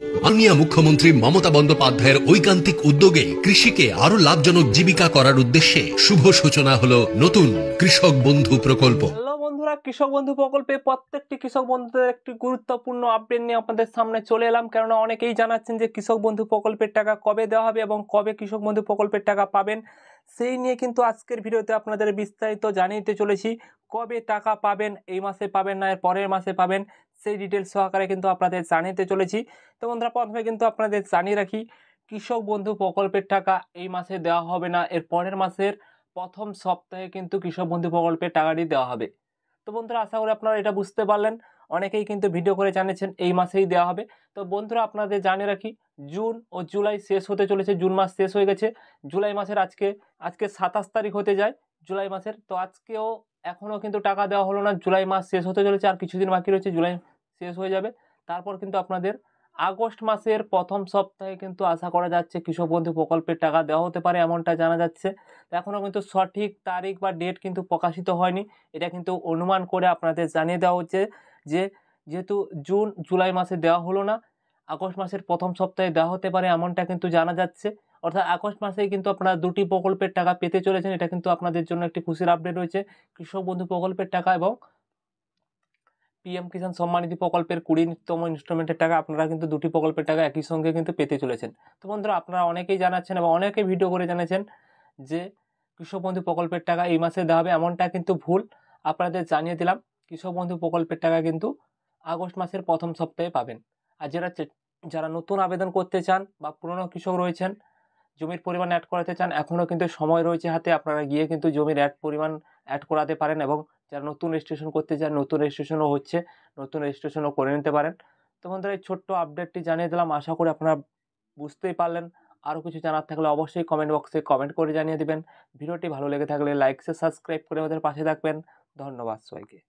মাননীয় মুখ্যমন্ত্রী মমতা বন্দ্যোপাধ্যায়ের ঐকান্তিক উদ্যোগে কৃষিকে আরো লাভজনক জীবিকা করার উদ্দেশ্যে শুভ সূচনা হলো নতুন কৃষক বন্ধু প্রকল্প। হ্যালো বন্ধুরা, কৃষক বন্ধু প্রকল্পে প্রত্যেকটি কৃষক বন্ধুদের একটি গুরুত্বপূর্ণ আপডেট নিয়ে আপনাদের সামনে চলে এলাম। কেননা অনেকেই জানাচ্ছেন যে কৃষক বন্ধু প্রকল্পের টাকা কবে দেওয়া হবে এবং কবে কৃষক বন্ধু প্রকল্পের টাকা পাবেন, সেই নিয়ে কিন্তু আজকের ভিডিওতে আপনাদের বিস্তারিত জানিয়ে চলেছি। কবে টাকা পাবেন, এই মাসে পাবেন না এর পরের মাসে পাবেন, সেই ডিটেলস সহকারে কিন্তু আপনাদের জানিয়ে চলেছি। তো বন্ধুরা, প্রথমে কিন্তু আপনাদের জানিয়ে রাখি, কৃষক বন্ধু প্রকল্পের টাকা এই মাসে দেওয়া হবে না, এর পরের মাসের প্রথম সপ্তাহে কিন্তু কৃষক বন্ধু প্রকল্পের টাকাটি দেওয়া হবে। তো বন্ধুরা, আশা করি আপনারা এটা বুঝতে পারলেন। অনেকেই কিন্তু ভিডিও করে জানিয়েছেন এই মাসেই দেওয়া হবে। তো বন্ধুরা, আপনাদের জানিয়ে রাখি, জুন ও জুলাই শেষ হতে চলেছে। জুন মাস শেষ হয়ে গেছে, জুলাই মাসের আজকে 27 তারিখ হতে যায় জুলাই মাসের। তো আজকেও এখনও কিন্তু টাকা দেওয়া হলো না, জুলাই মাস শেষ হতে চলেছে, আর কিছুদিন বাকি রয়েছে, জুলাই শেষ হয়ে যাবে। তারপর কিন্তু আপনাদের আগস্ট মাসের প্রথম সপ্তাহে কিন্তু আশা করা যাচ্ছে কৃষক বন্ধু প্রকল্পের টাকা দেওয়া হতে পারে, এমনটা জানা যাচ্ছে। এখনও কিন্তু সঠিক তারিখ বা ডেট কিন্তু প্রকাশিত হয়নি, এটা কিন্তু অনুমান করে আপনাদের জানিয়ে দেওয়া হচ্ছে যে যেহেতু জুন জুলাই মাসে দেওয়া হলো না, আগস্ট মাসের প্রথম সপ্তাহে দেওয়া হতে পারে, এমনটা কিন্তু জানা যাচ্ছে। অর্থাৎ আগস্ট মাসেই কিন্তু আপনারা দুটি প্রকল্পের টাকা পেতে চলেছেন। এটা কিন্তু আপনাদের জন্য একটি খুশির আপডেট রয়েছে। কৃষক বন্ধু প্রকল্পের টাকা এবং পিএম কিষাণ সম্মান নিধি প্রকল্পের 20তম ইনস্টলমেন্টের টাকা আপনারা কিন্তু দুটি প্রকল্পের টাকা একই সঙ্গে কিন্তু পেতে চলেছেন। তো বন্ধুরা, আপনারা অনেকেই জানাচ্ছেন এবং অনেকেই ভিডিও করে জানিয়েছেন যে কৃষক বন্ধু প্রকল্পের টাকা এই মাসে দেওয়া হবে, এমনটা কিন্তু ভুল। আপনাদের জানিয়ে দিলাম, কৃষক বন্ধু প্রকল্পের টাকা কিন্তু আগস্ট মাসের প্রথম সপ্তাহে পাবেন। আর যারা নতুন আবেদন করতে চান বা পুরনো কৃষক রয়েছেন, জমির পরিমাণ অ্যাড করাতে চান, এখনও কিন্তু সময় রয়েছে হাতে, আপনারা গিয়ে কিন্তু জমির পরিমাণ অ্যাড করাতে পারেন। এবং যারা নতুন রেজিস্ট্রেশন করতে চান, নতুন রেজিস্ট্রেশনও হচ্ছে, নতুন রেজিস্ট্রেশনও করে নিতে পারেন। তো বন্ধুরা, এই ছোট্ট আপডেটটি জানিয়ে দিলাম, আশা করি আপনারা বুঝতেই পারলেন। আরও কিছু জানার থাকলে অবশ্যই কমেন্ট বক্সে কমেন্ট করে জানিয়ে দেবেন। ভিডিওটি ভালো লেগে থাকলে লাইক সাবস্ক্রাইব করে আমাদের পাশে থাকবেন। ধন্যবাদ সবাইকে।